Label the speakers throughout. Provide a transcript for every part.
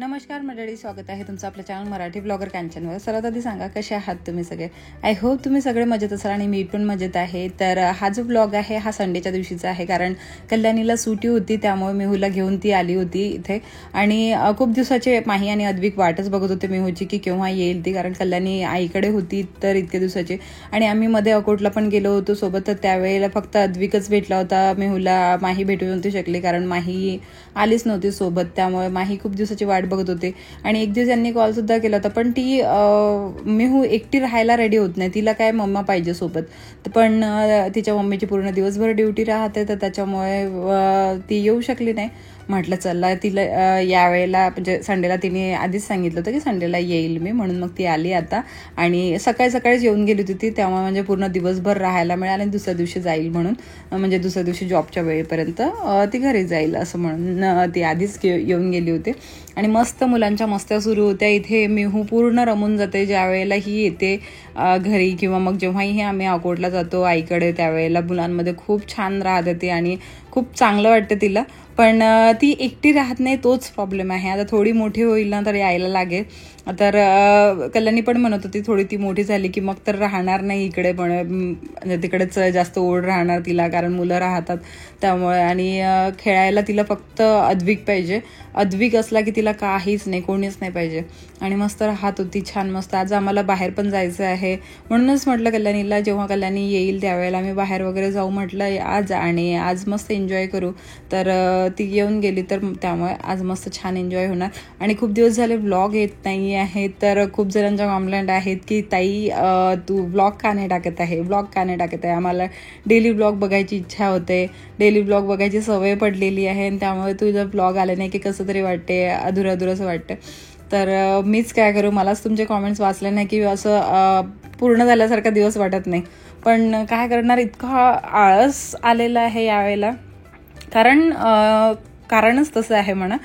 Speaker 1: नमस्कार मंडळी, स्वागत आहे तुमचं आपल्या चॅनल मराठी ब्लॉगर कांचनवर. सर्वात आधी सांगा कसे आहात तुम्ही सगळे. आय होप तुम्ही सगळे मजेत असाल आणि मी पण मजेत आहे. तर हा जो ब्लॉग आहे हा संडेच्या दिवशीचा आहे, कारण कल्याणीला सुट्टी होती, त्यामुळे मेहूला घेऊन ती आली होती इथे. आणि खूप दिवसाचे माही आणि अद्विक वाटच बघत होते मेहूची की केव्हा येईल ती, कारण कल्याणी आईकडे होती तर इतके दिवसाचे. आणि आम्ही मध्ये अकोटला पण गेलो होतो सोबत, तर त्यावेळेला फक्त अद्विकच भेटला होता मेहूला. माही भेटू नव्हती शकली कारण माही आलीच नव्हती सोबत, त्यामुळे माही खूप दिवसाची वाट बघत होते. आणि एक दिवस यांनी कॉल सुद्धा केला होता, पण ती मेहू एकटी राहायला रेडी होत नाही, तिला काय मम्मा पाहिजे सोबत. पण तिच्या मम्मीची पूर्ण दिवसभर ड्युटी राहते, तर त्याच्यामुळे ती येऊ शकली नाही. म्हटलं चला तिला यावेळेला म्हणजे संडेला तिने आधीच सांगितलं होतं की संडेला येईल मी, म्हणून मग ती आली आता. आणि सकाळीच येऊन गेली होती ती, त्यामुळे म्हणजे पूर्ण दिवसभर राहायला मिळालं आणि दुसऱ्या दिवशी जाईल म्हणून, म्हणजे दुसऱ्या दिवशी जॉबच्या वेळेपर्यंत ती घरी जाईल असं म्हणून ती आधीच येऊन गेली होती. आणि मस्त मुलांच्या मस्त्या सुरू होत्या इथे. मेहू पूर्ण रमून जाते ज्या वेळेला ही येते घरी, किंवा मग जेव्हाही आम्ही अकोटला जातो आईकडे त्यावेळेला मुलांमध्ये खूप छान राहते ती आणि खूप चांगलं वाटतं तिला. पण ती एकटी राहत नाही, तोच प्रॉब्लेम आहे. आता थोडी मोठी होईल ना तर यायला लागेल. तर कल्याणी पण म्हणत होती थोडी ती मोठी झाली की मग तर राहणार नाही इकडे, पण तिकडेच जास्त ओढ राहणार तिला, कारण मुलं राहतात त्यामुळे. आणि खेळायला तिला फक्त अद्विक पाहिजे. अद्विक असला की तिला काहीच नाही, कोणीच नाही पाहिजे. आणि मस्त राहत होती छान मस्त. आज आम्हाला बाहेर पण जायचं आहे, म्हणूनच म्हटलं कल्याणीला जेव्हा कल्याणी येईल त्यावेळेला आम्ही बाहेर वगैरे जाऊ म्हटलं आज, आणि आज मस्त एन्जॉय करू. तर ती येऊन गेली, तर त्यामुळे आज मस्त छान एन्जॉय होणार. आणि खूप दिवस झाले व्लॉग येत नाही आहे, तर खूप जणांच्या कॉम्प्लेंट आहेत की ताई तू व्लॉग का नाही टाकत आहे. आम्हाला डेली व्लॉग बघायची इच्छा होते, डेली व्लॉग बघायची सवय पडलेली आहे, आणि त्यामुळे तुझं व्लॉग आले नाही की कसं तरी वाटते, अधुरंसं वाटतं. तर मीच काय करू, मलाच तुमचे कॉमेंट्स वाचले नाही की असं पूर्ण झाल्यासारखा दिवस वाटत नाही. पण काय करणार, इतका आळस आलेला आहे यावेळेला, कारणच तसं आहे म्हणा.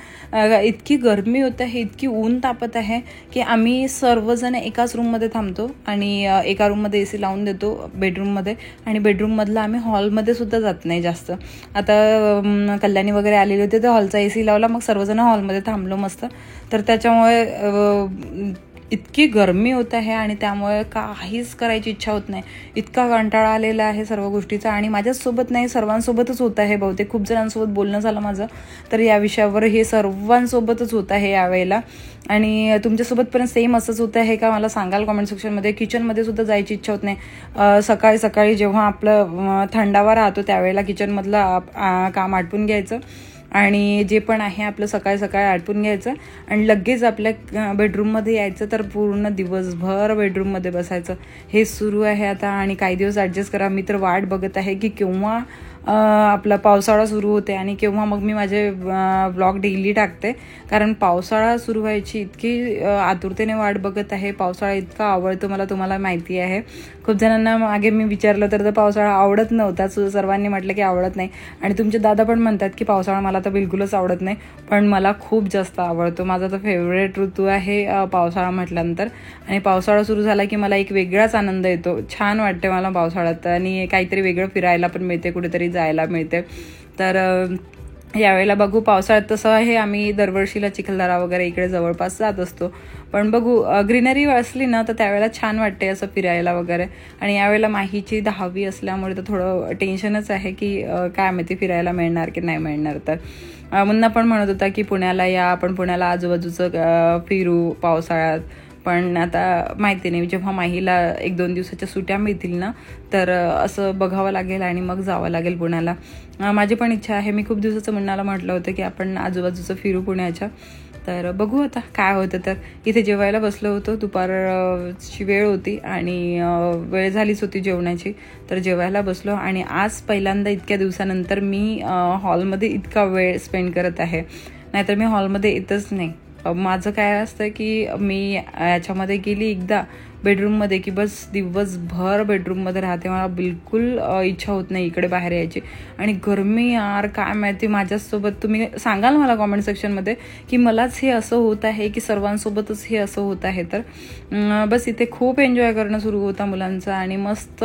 Speaker 1: इतकी गरमी होत आहे, इतकी ऊन तापत आहे की आम्ही सर्वजण एकाच रूममध्ये थांबतो आणि एका रूममध्ये AC लावून देतो बेडरूममध्ये, आणि बेडरूममधला आम्ही हॉलमध्ये सुद्धा जात नाही जास्त. आता कल्याणी वगैरे आलेली होती तर हॉलचा AC लावला, मग सर्वजण हॉलमध्ये थांबलो मस्त. तर त्याच्यामुळे इतकी गरमी होत आहे आणि त्यामुळे काहीच करायची इच्छा होत नाही. इतका कंटाळा आलेला आहे सर्व गोष्टीचा. आणि माझ्याचसोबत नाही, सर्वांसोबतच होत आहे बहुतेक. खूप जणांसोबत बोलणं झालं माझं तर या विषयावर, हे सर्वांसोबतच होत आहे यावेळेला. आणि तुमच्यासोबत पण सेम असंच होतं आहे का मला सांगाल कॉमेंट सेक्शनमध्ये. किचनमध्ये सुद्धा जायची इच्छा होत नाही. सकाळी जेव्हा आपलं थंडावा राहतो त्यावेळेला किचनमधलं काम आटपून घ्यायचं आणि जे पण आहे आपलं सकाळी आटपून घ्यायचं आणि लगेच आपल्या बेडरूममध्ये यायचं, तर पूर्ण दिवसभर बेडरूममध्ये बसायचं. हे सुरू आहे आता. आणि काही दिवस ॲडजस्ट करा. मी तर वाट बघत आहे की केव्हा आपला पावसाळा सुरू होते आणि केव्हा मग मी माझे व्लॉग डेली टाकते, कारण पावसाळा सुरू व्हायची इतकी आतुरतेने वाट बघत आहे. पावसाळा इतका आवडतो मला, तुम्हाला माहिती आहे. खूप जणांना मागे मी विचारलं तर पावसाळा आवडत नव्हता, सर्वांनी म्हटलं की आवडत नाही. आणि तुमचे दादा पण म्हणतात की पावसाळा मला तर बिलकुलच आवडत नाही, पण मला खूप जास्त आवडतो. माझा तर फेवरेट ऋतू आहे पावसाळा म्हटल्यानंतर. आणि पावसाळा सुरू झाला की मला एक वेगळाच आनंद येतो, छान वाटते मला पावसाळ्यात. आणि काहीतरी वेगळं फिरायला पण मिळते, कुठेतरी जायला मिळते. तर यावेळेला बघू. पावसाळ्यात तसं आहे आम्ही दरवर्षीला चिखलदरा वगैरे इकडे जवळपास जात असतो, पण बघू ग्रीनरी असली ना तर त्यावेळेला छान वाटते असं फिरायला वगैरे. आणि यावेळेला माहीची 10वी असल्यामुळे तर थोडं टेन्शनच आहे की काय माहिती फिरायला मिळणार की नाही मिळणार. तर मुन्ना पण म्हणत होता की पुण्याला या, आपण पुण्याला आजूबाजूचं फिरू पावसाळ्यात. पण आता माहिती नाही, जेव्हा माहीला 1-2 दिवसाच्या सुट्ट्या मिळतील ना तर असं बघावं लागेल आणि मग जावं लागेल पुण्याला. माझी पण इच्छा आहे. मी खूप दिवसाचं मुन्नाला म्हटलं होतं की आपण आजूबाजूचं फिरू पुण्याच्या. तर बघू आता काय होतं. तर इथे जेवायला बसलो होतो, दुपारची वेळ होती आणि वेळ झालीच होती जेवणाची, तर जेवायला बसलो. आणि आज पहिल्यांदा इतक्या दिवसानंतर मी हॉलमध्ये इतका वेळ स्पेंड करत आहे, नाहीतर मी हॉलमध्ये येतच नाही. माझं काय असतं की मी याच्यामध्ये गेली एकदा बेडरूममध्ये की बस दिवसभर बेडरूममध्ये राहते. मला बिलकुल इच्छा होत नाही इकडे बाहेर यायची. आणि गरमी यार काय माहिती माझ्यासोबत, तुम्ही सांगाल मला कॉमेंट सेक्शनमध्ये की मलाच हे असं होत आहे की सर्वांसोबतच हे असं होत आहे. तर बस इथे खूप एन्जॉय करणं सुरू होता मुलांचा आणि मस्त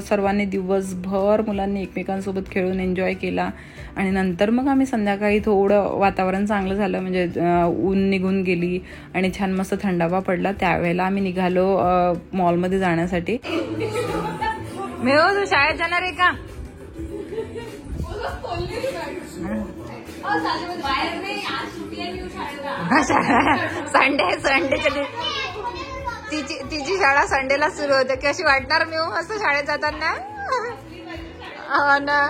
Speaker 1: सर्वांनी दिवसभर मुलांनी एकमेकांसोबत खेळून एन्जॉय केला. आणि नंतर मग आम्ही संध्याकाळी थोडं वातावरण चांगलं झालं, म्हणजे ऊन निघून गेली आणि छान मस्त थंडावा पडला. त्यावेळेला आम्ही निघालो मॉलमध्ये जाण्यासाठी. मेहो तू शाळेत जाणार आहे का? संडेच्या तिची शाळा संडेला सुरू होते. कशी वाटणार मेहो मस्त शाळेत जाताना? हो ना.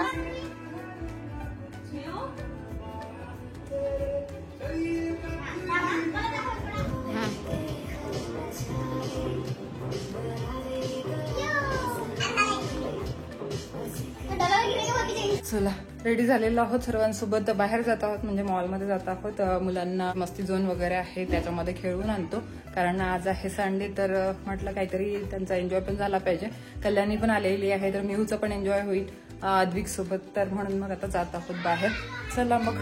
Speaker 1: चला रेडी झालेलो आहोत, सर्वांसोबत बाहेर जात आहोत, म्हणजे मॉलमध्ये जात आहोत. मुलांना मस्ती झोन वगैरे आहे त्याच्यामध्ये खेळून आणतो, कारण आज आहे संडे. तर म्हटलं काहीतरी त्यांचा एन्जॉय पण झाला पाहिजे. कल्याणी पण आलेली आहे तर मिहूचा पण एन्जॉय होईल अद्विक सोबत. तर म्हणून मग आता जात आहोत बाहेर. चला मग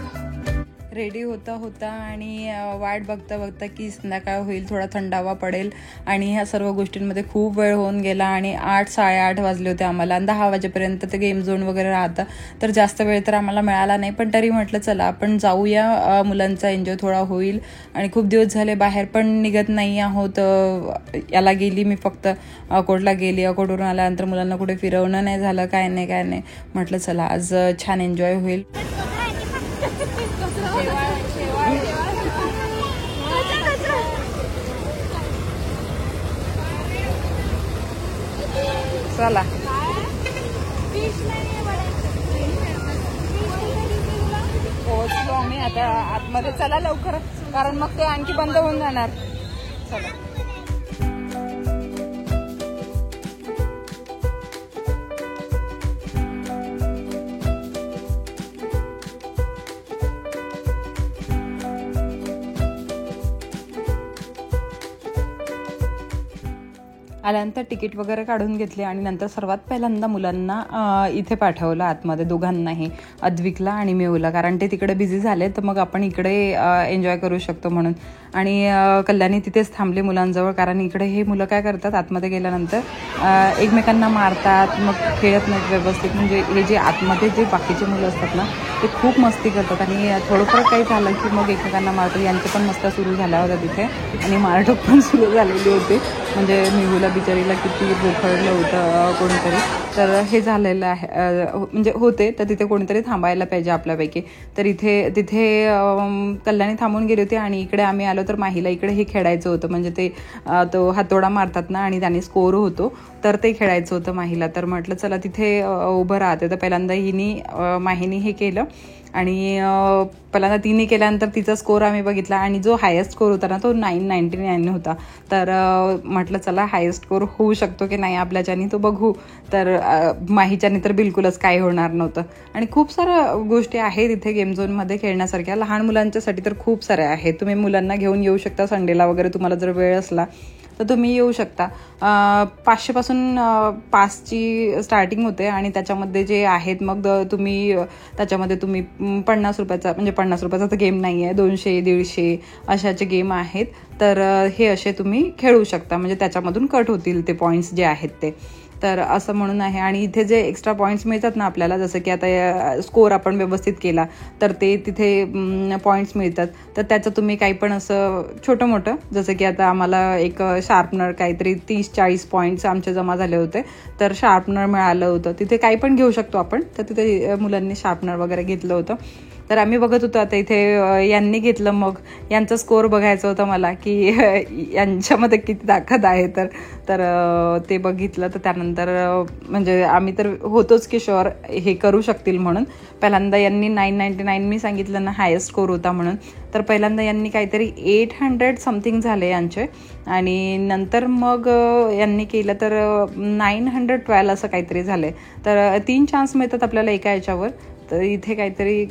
Speaker 1: रेडी होता आणि वाट बघता की संध्याकाळ होईल, थोडा थंडावा पडेल. आणि ह्या सर्व गोष्टींमध्ये खूप वेळ होऊन गेला आणि 8-8:30 वाजले होते आम्हाला. आणि 10 वाजेपर्यंत ते गेम झोन वगैरे राहतं, तर जास्त वेळ तर आम्हाला मिळाला नाही. पण तरी म्हटलं चला आपण जाऊया, मुलांचा एन्जॉय थोडा होईल. आणि खूप दिवस झाले बाहेर पण निघत नाही आहोत. याला गेली मी फक्त अकोटला गेली, अकोटवरून आल्यानंतर मुलांना कुठे फिरवणं नाही झालं, काय नाही. म्हटलं चला आज छान एन्जॉय होईल. चला पोहोचलो आम्ही आता आतमध्ये. चला लवकर, कारण मग ते आणखी बंद होऊन जाणार. चला आल्यानंतर तिकीट वगैरे काढून घेतले आणि नंतर सर्वात पहिल्यांदा मुलांना इथे पाठवलं आतमध्ये, दोघांनाही, अद्विकला आणि मेहूला, कारण ते तिकडे बिझी झाले तर मग आपण इकडे एन्जॉय करू शकतो म्हणून. आणि कल्याणी तिथेच थांबले मुलांजवळ, कारण इकडे हे मुलं काय करतात आतमध्ये गेल्यानंतर एकमेकांना मारतात, मग खेळत नाहीत व्यवस्थित. म्हणजे हे जे आतमध्ये जे बाकीचे मुलं असतात ना ते खूप मस्ती करतात आणि थोडंफार काही झालं की मग एकमेकांना मारतात. यांच्या पण मस्त्या सुरू झाल्या होत्या तिथे आणि मारठोक पण सुरू झालेली होती. म्हणजे मेहूला बिचारीला किती बोखडलं होतं कोणीतरी. तर हे झालेलं आहे, म्हणजे होते तर तिथे कोणीतरी थांबायला पाहिजे आपल्यापैकी. तर तिथे कल्याणी थांबून गेली होती आणि इकडे आम्ही आलो. तर माहीला इकडे हे खेळायचं होतं, म्हणजे ते तो हातोडा मारतात ना आणि त्याने स्कोर होतो, तर ते खेळायचं होतं माहीला. तर म्हटलं चला तिथे उभं राहते. तर पहिल्यांदा माहीने हे केलं आणि पहिल्यांदा तिने केल्यानंतर तिचा स्कोर आम्ही बघितला आणि जो हायेस्ट स्कोर होता ना तो 999 होता. तर म्हटलं चला हायेस्ट स्कोर होऊ शकतो की नाही आपल्याच्यानी, तो बघू. तर माहीच्यानी तर बिलकुलच काही होणार नव्हतं. आणि खूप साऱ्या गोष्टी आहेत इथे गेम झोनमध्ये खेळण्यासारख्या. लहान मुलांच्यासाठी तर खूप साऱ्या आहेत. तुम्ही मुलांना घेऊन येऊ शकता संडेला वगैरे, तुम्हाला जर वेळ असला तर तुम्ही येऊ शकता. 500 पासून पासची स्टार्टिंग होते आणि त्याच्यामध्ये जे आहेत मग त्याच्यामध्ये तुम्ही 50 रुपयाचा, म्हणजे 50 रुपयाचा तर गेम नाही आहे, 200-150 अशाचे गेम आहेत. तर हे असे तुम्ही खेळू शकता, म्हणजे त्याच्यामधून कट होतील ते पॉईंट्स जे आहेत ते. तर असं म्हणून आहे. आणि इथे जे एक्स्ट्रा पॉईंट्स मिळतात ना आपल्याला, जसं की आता स्कोर आपण व्यवस्थित केला तर ते तिथे पॉईंट्स मिळतात. तर त्याचं तुम्ही काही पण असं छोटं मोठं, जसं की आता आम्हाला एक शार्पनर काहीतरी 30-40 पॉईंट्स आमचे जमा झाले होते, तर शार्पनर मिळालं होतं. तिथे काही पण घेऊ शकतो आपण. तर तिथे मुलांनी शार्पनर वगैरे घेतलं होतं. तर आम्ही बघत होतो आता इथे यांनी घेतलं, मग यांचा स्कोर बघायचं होतं मला की यांच्यामध्ये किती ताकद आहे. तर ते बघितलं. तर त्यानंतर म्हणजे आम्ही तर होतोच की शुअर हे करू शकतील म्हणून. पहिल्यांदा यांनी 999 मी सांगितलं ना हायेस्ट स्कोर होता म्हणून, तर पहिल्यांदा यांनी काहीतरी 800 समथिंग झाले यांचे. आणि नंतर मग यांनी केलं तर 912 असं काहीतरी झाले. तर 3 चान्स मिळतात आपल्याला एका याच्यावर. तर इथे काहीतरी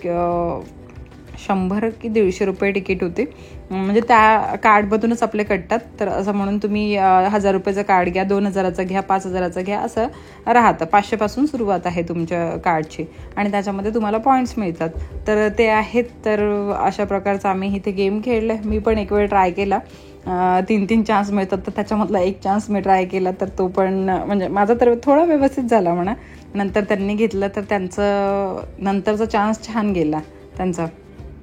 Speaker 1: 100 की 150 रुपये तिकीट होते. म्हणजे त्या कार्डमधूनच आपले कटतात. तर असं म्हणून तुम्ही 1000 रुपयाचं कार्ड घ्या, 2000चं घ्या, 5000चं घ्या, असं राहतं. 500 पासून सुरुवात आहे तुमच्या कार्डची आणि त्याच्यामध्ये तुम्हाला पॉईंट्स मिळतात. तर ते आहेत. तर अशा प्रकारचं आम्ही इथे गेम खेळलं. मी पण एक वेळ ट्राय केला. 3 चान्स मिळतात, तर त्याच्यामधला एक चान्स मी ट्राय केला, तर तो पण म्हणजे माझा तर थोडा व्यवस्थित झाला म्हणा. नंतर त्यांनी घेतलं तर त्यांचं नंतरचा चान्स छान गेला. त्यांचा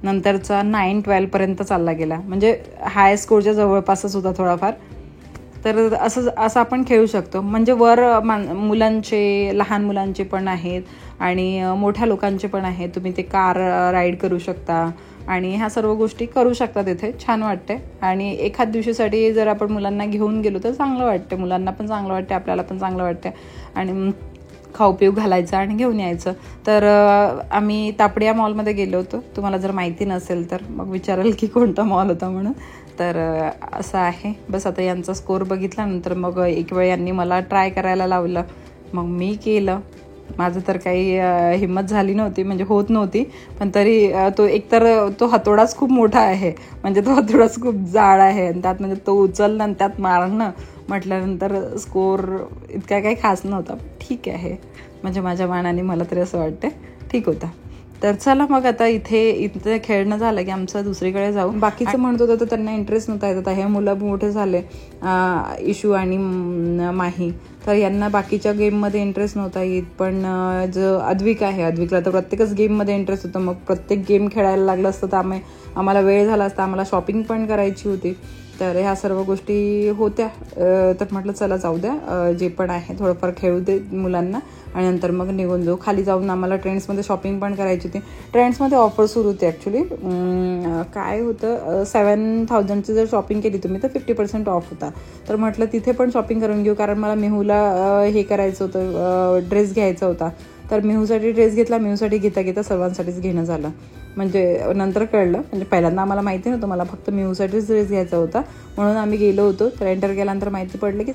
Speaker 1: नंतरचा 9-12पर्यंत चालला गेला, म्हणजे हाय स्कोरच्या जवळपासच होता थोडाफार. तर असं आपण खेळू शकतो. म्हणजे वर मुलांचे, लहान मुलांचे पण आहेत आणि मोठ्या लोकांचे पण आहेत. तुम्ही ते कार राईड करू शकता आणि ह्या सर्व गोष्टी करू शकता तिथे. छान वाटते. आणि एखाद दिवशीसाठी जर आपण मुलांना घेऊन गेलो तर चांगलं वाटते. मुलांना पण चांगलं वाटते, आपल्याला पण चांगलं वाटते. आणि खाऊ पिऊ घालायचं आणि घेऊन यायचं. तर आम्ही तापडिया मॉलमध्ये गेलो होतो. तुम्हाला जर माहिती नसेल तर मग विचाराल की कोणता मॉल होता म्हणून. तर असं आहे. बस आता यांचा स्कोर बघितल्यानंतर मग एक वेळ यांनी मला ट्राय करायला लावलं. मग मी केलं. माझं तर काही हिंमत झाली नव्हती, म्हणजे होत नव्हती. पण तरी तो एकतर तो हातोडाच खूप मोठा आहे, म्हणजे तो हातोडाच खूप जाड आहे आणि त्यात म्हणजे तो उचलणं आणि त्यात मारणं म्हटल्यानंतर स्कोर इतका काही खास नव्हता. ठीक आहे, म्हणजे माझ्या मानाने मला तरी असं वाटते ठीक होता. तर चला मग आता इथे खेळणं झालं की आमचं दुसरीकडे जाऊ. बाकीचं म्हणत होतं तर त्यांना इंटरेस्ट नव्हता येत. आता हे मुलं मोठे झाले, इशू आणि माही, तर यांना बाकीच्या गेममध्ये इंटरेस्ट नव्हता येत. पण जो अद्विक आहे, अद्विकला तर प्रत्येकच गेममध्ये इंटरेस्ट होतं. मग प्रत्येक गेम खेळायला लागलं असतं तर आम्हाला वेळ झाला असता. आम्हाला शॉपिंग पण करायची होती. तर ह्या सर्व गोष्टी होत्या. तर म्हटलं चला जाऊ द्या, जे पण आहे थोडंफार खेळू दे मुलांना आणि नंतर मग निघून जाऊ. खाली जाऊन आम्हाला ट्रेंड्समध्ये शॉपिंग पण करायची होती. ट्रेंड्समध्ये ऑफर सुरू होती ॲक्च्युली. काय होतं, 7000ची जर शॉपिंग केली तुम्ही तर 50% ऑफ होता. तर म्हटलं तिथे पण शॉपिंग करून घेऊ, कारण मला मेहूला हे करायचं होतं, ड्रेस घ्यायचा होता. तर मेहूसाठी ड्रेस घेतला. मेहूसाठी घेता सर्वांसाठीच घेणं झालं. म्हणजे नंतर कळलं, म्हणजे पहिल्यांदा आम्हाला माहिती नव्हतं, मला फक्त मेहूसाठीच ड्रेस घ्यायचा होता म्हणून आम्ही गेलो होतो. तर एंटर केल्यानंतर माहिती पडलं की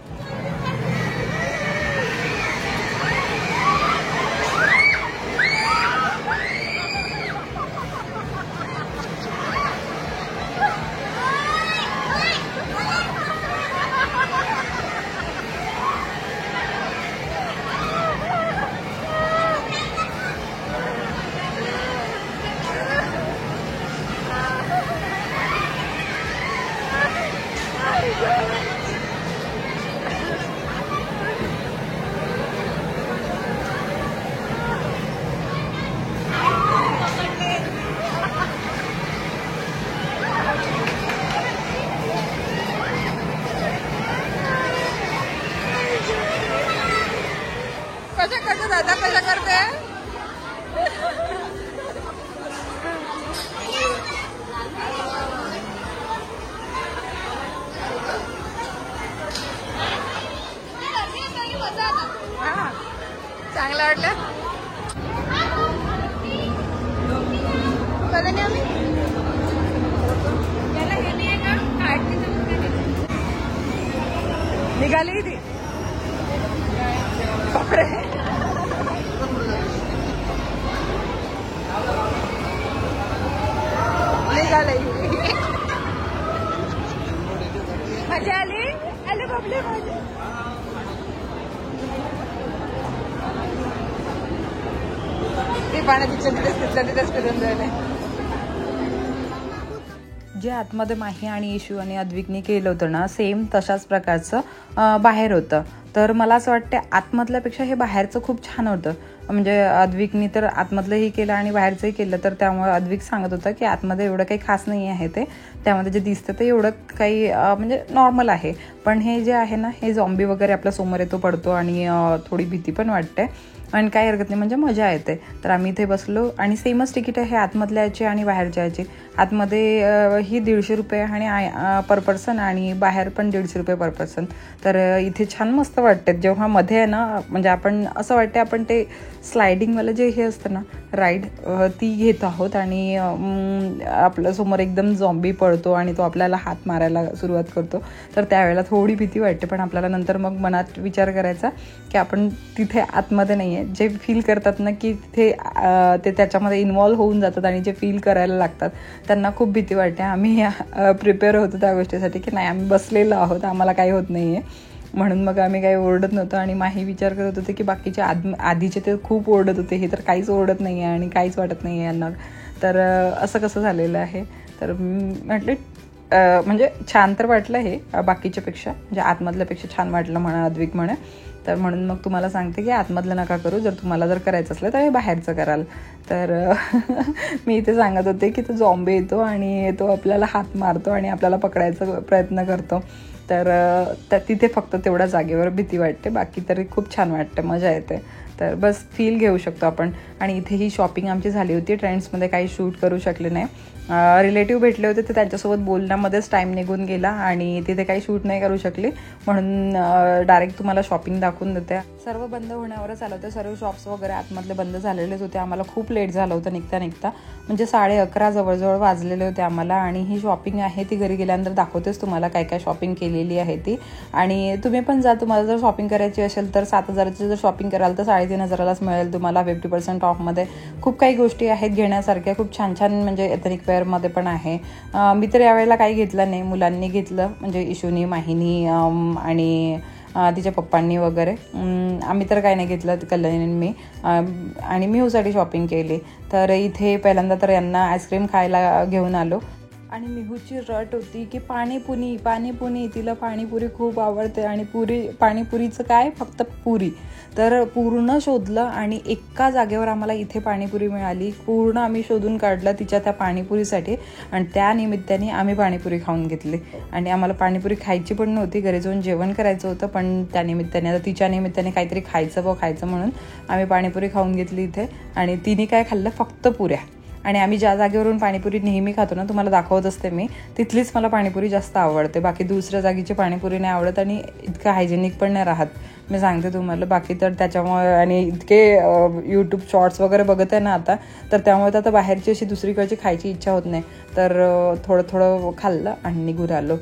Speaker 1: दादा कसं करते. चांगलं वाटलं. निघाली ती बापरे. निघाले. मजा आली. आले बाबले मजा. ते पाण्याची चंद्रेस तिथल्या तिथेच फिरून जायला. जे आतमध्ये माही आणि इशू आणि अद्विकने केलं होतं ना, सेम तशाच प्रकारचं बाहेर होतं. तर मला असं वाटतं आतमधल्यापेक्षा हे बाहेरचं खूप छान होतं. म्हणजे अद्विकनी तर आतमधलंही केलं आणि बाहेरचंही केलं. तर त्यामुळे अद्विक सांगत होता की आतमध्ये एवढं काही खास नाही आहे, ते त्यामध्ये जे दिसतं ते एवढं काही म्हणजे नॉर्मल आहे. पण हे जे आहे ना, हे झॉम्बी वगैरे आपल्या समोर येतो, पडतो आणि थोडी भीती पण वाटते. आणि काही हरकत नाही, म्हणजे मजा येते. तर आम्ही इथे बसलो आणि सेमच तिकीट आहे आतमधल्या याची आणि बाहेरच्या याची. आतमध्ये ही 150 रुपये आणि पर पर्सन आणि बाहेर पण 150 रुपये पर पर्सन. तर इथे छान मस्त वाटते. जेव्हा मध्ये आहे ना, म्हणजे आपण असं वाटते आपण ते स्लायडिंगवालं जे हे असतं ना राईड, ती घेत आहोत आणि आपल्यासमोर एकदम झॉम्बी पडतो आणि तो आपल्याला हात मारायला सुरुवात करतो. तर त्यावेळेला थोडी भीती वाटते. पण आपल्याला नंतर मग मनात विचार करायचा की आपण तिथे आतमध्ये नाही आहे, नाहीये. जे फील करतात ना की ते त्याच्यामध्ये इन्व्हॉल्व्ह होऊन जातात आणि जे फील करायला लागतात त्यांना खूप भीती वाटते. आम्ही प्रिपेअर होतो त्या गोष्टीसाठी की नाही, आम्ही बसलेलो आहोत, आम्हाला काही होत नाही आहे, म्हणून मग आम्ही काही ओरडत नव्हतो. आणि माही विचार करत होते की बाकीचे आधीचे ते खूप ओरडत होते, हे तर काहीच ओरडत नाही आहे आणि काहीच वाटत नाही आहे यांना. तर असं कसं झालेलं आहे. तर म्हटले म्हणजे छान तर वाटलं हे बाकीच्यापेक्षा, म्हणजे आतमधल्यापेक्षा छान वाटलं म्हणा अद्विक म्हणे. तर म्हणून मग तुम्हाला सांगते की आतमधलं नका करू, जर तुम्हाला जर करायचं असलं तर हे बाहेरचं कराल. तर मी इथे सांगत होते की तो झॉम्बी येतो आणि तो आपल्याला हात मारतो आणि आपल्याला पकडायचा प्रयत्न करतो. तर तिथे फक्त तेवढ्या जागेवर भीती वाटते, बाकी तरी खूप छान वाटते, मजा येते. तर बस फील घेऊ शकतो आपण. आणि इथे ही शॉपिंग आमची झाली होती. ट्रेंड्समध्ये काही शूट करू शकले नाही. रिलेटिव्ह भेटले होते, तर त्यांच्यासोबत बोलण्यामध्येच टाईम निघून गेला आणि तिथे काही शूट नाही करू शकली, म्हणून डायरेक्ट तुम्हाला शॉपिंग दाखवून देते. सर्व बंद होण्यावरच आलं होतं, सर्व शॉप्स वगैरे आतमधले बंद झालेलेच होते. आम्हाला खूप लेट झालं होतं निघता, म्हणजे 11:30 जवळजवळ वाजलेले होते आम्हाला. आणि ही शॉपिंग आहे ती घरी गेल्यानंतर दाखवतेच तुम्हाला काय काय शॉपिंग केलेली आहे ती. आणि तुम्ही पण जा, तुम्हाला जर शॉपिंग करायची असेल तर 7,000ची जर शॉपिंग कराल तर 3,500लाच मिळेल तुम्हाला 50% ऑफमध्ये. खूप काही गोष्टी आहेत घेण्यासारख्या, खूप छान छान, म्हणजे एथनिक वेअरमध्ये पण आहे. मी तर यावेळेला काही घेतलं नाही, मुलांनी घेतलं, म्हणजे इशूनी, माहिनी आणि तिच्या पप्पांनी वगैरे. आम्ही तर काही नाही घेतलं, कल्याणी मी. आणि मिहूसाठी शॉपिंग केली. तर इथे पहिल्यांदा तर यांना आईस्क्रीम खायला घेऊन आलो. आणि मिहूची रट होती की पाणीपुरी, तिला पाणीपुरी खूप आवडते. आणि पाणीपुरीचं काय, फक्त पुरी. तर पूर्ण शोधलं आणि एका जागेवर आम्हाला इथे पाणीपुरी मिळाली. पूर्ण आम्ही शोधून काढलं तिच्या त्या पाणीपुरीसाठी, आणि त्या निमित्ताने आम्ही पाणीपुरी खाऊन घेतली. आणि आम्हाला पाणीपुरी खायची पण नव्हती, घरी जाऊन जेवण करायचं होतं, पण त्या निमित्ताने, आता तिच्या निमित्ताने काहीतरी खायचं म्हणून आम्ही पाणीपुरी खाऊन घेतली इथे. आणि तिने काय खाल्लं, फक्त पुऱ्या. आणि आम्ही ज्या जागेवरून पाणीपुरी नेहमी खातो ना, तुम्हाला दाखवत असते मी, तिथलीच मला पाणीपुरी जास्त आवडते. बाकी दुसऱ्या जागेची पाणीपुरी नाही आवडत आणि इतकं हायजेनिक पण नाही राहत, मी सांगते तुम्हाला. बाकी तर त्याच्यामुळे, आणि इतके यूट्यूब शॉर्ट्स वगैरे बघत आहे ना आता, तर त्यामुळे तर आता बाहेरची अशी दुसरीकडची खायची इच्छा होत नाही. तर थोडं खाल्लं आणि निघून आलो.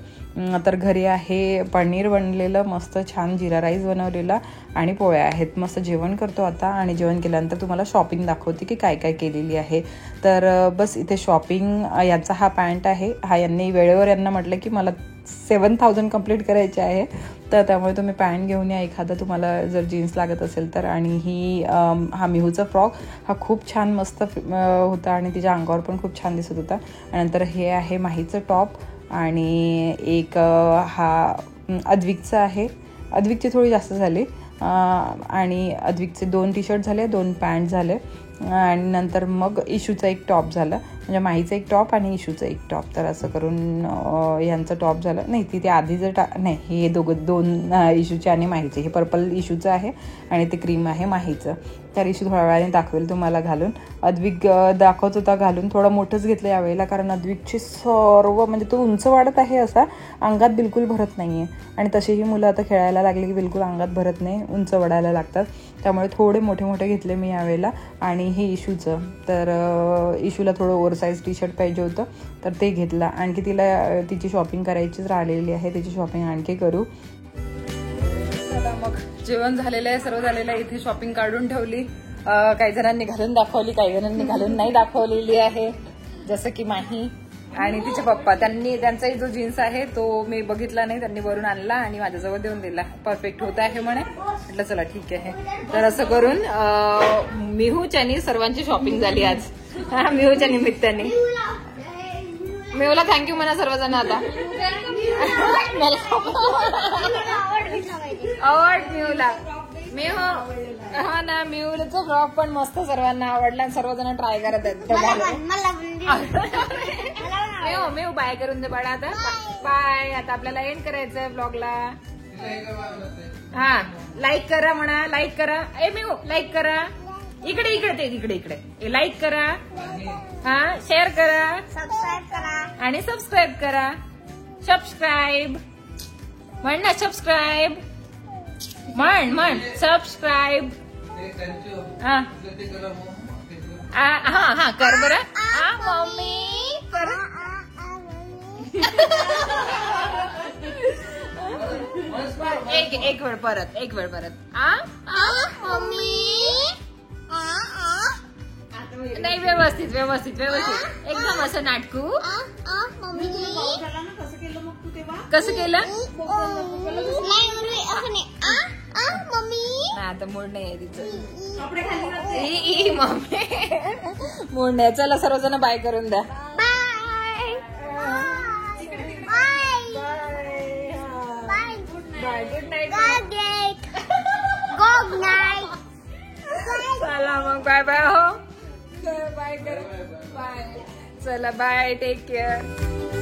Speaker 1: तर घरी आहे पनीर बनलेलं मस्त छान, जिरा राईस बनवलेला आणि पोळ्या आहेत. मस्त जेवण करतो आता, आणि जेवण केल्यानंतर तुम्हाला शॉपिंग दाखवते की काय काय केलेली आहे. तर बस इथे शॉपिंग, याचा हा पॅन्ट आहे, हा यांनी वेळेवर यांना म्हटलं की मला 7,000 कंप्लीट करायचे आहे, तर त्यामुळे तुम्ही पॅन्ट घेऊन या एखादा, तुम्हाला जर जीन्स लागत असेल तर. आणि हा मिहूचा फ्रॉक हा खूप छान मस्त होता आणि तिच्या अंगावर पण खूप छान दिसत होता. आणि नंतर हे आहे माहीचं टॉप, आणि एक हा अद्विकचा आहे. अद्विकची थोडी जास्त झाली, आणि अद्विकचे 2 टी-शर्ट झाले, 2 पॅन्ट झाले, आणि नंतर मग इशूचा एक टॉप झाला, म्हणजे माहीचं एक टॉप आणि इशूचं एक टॉप. तर असं करून यांचं टॉप झालं. नाही, तिथे आधी जर नाही, हे दोन इशूचे आणि माहीचे. हे पर्पल इशूचं आहे आणि ते क्रीम आहे माहीचं. तर इशू थोड्या वेळाने दाखवेल तुम्हाला घालून. अद्विक दाखवत होता घालून, थोडं मोठंच घेतलं यावेळेला, कारण अद्विकची सर्व, म्हणजे तो उंच वाढत आहे असा, अंगात बिलकुल भरत नाही आहे. आणि तशीही मुलं आता खेळायला लागली की बिलकुल अंगात भरत नाही, उंच वाढायला लागतात. त्यामुळे थोडे मोठे घेतले मी यावेळेला. आणि हे इशूचं, तर इशूला थोडं ओव्हरसाईज टी-शर्ट पाहिजे होतं, तर ते घेतलं. आणखी तिला तिची शॉपिंग करायचीच राहिलेली आहे, त्याची शॉपिंग आणखी करू. मग जेवण झालेलं आहे, सर्व झालेलं आहे. इथे शॉपिंग काढून ठेवली, काही जणांनी घालून दाखवली, काही जणांनी घालून नाही दाखवलेली आहे, जसं की माही आणि तिचे पप्पा. त्यांचाही जो जीन्स आहे तो मी बघितला नाही, त्यांनी वरून आणला आणि माझ्याजवळ देऊन दिला. परफेक्ट होत आहे म्हणे, म्हटलं चला ठीक आहे. तर असं करून मिहूच्यानी सर्वांची शॉपिंग झाली आज, मिहूच्या निमित्ताने. मिहूला थँक्यू म्हणा सर्वजण आता. आवड मिहूला. मिहू, हा ना, मिहूचा फ्रॉक पण मस्त सर्वांना आवडला, सर्वजण ट्राय करत आहेत. मिहू बाय करून दे बाळा आता. बाय. आता आपल्याला एंड करायचंय ब्लॉगला. हा, लाईक करा म्हणा, लाईक करा. ए मिहू, लाईक करा. इकडे लाईक करा, हा, शेअर करा, सबस्क्राईब करा आणि सबस्क्राईब करा. सबस्क्राईब म्हण ना, सबस्क्राईब म्हण सबस्क्राईब. हा कर बरं. मम्मी कर. एक वेळ परत. मम्मी
Speaker 2: नाही व्यवस्थित व्यवस्थित व्यवस्थित एकदम असं नाटकू. कसं केलं आता मूड नाही आहे तिचं. मम्मी मूड नाही. चला सर्वजण बाय करून द्या. Bye good night. चला मग बाय बाय. हो बाय कर बाय. चला बाय टेक केअर.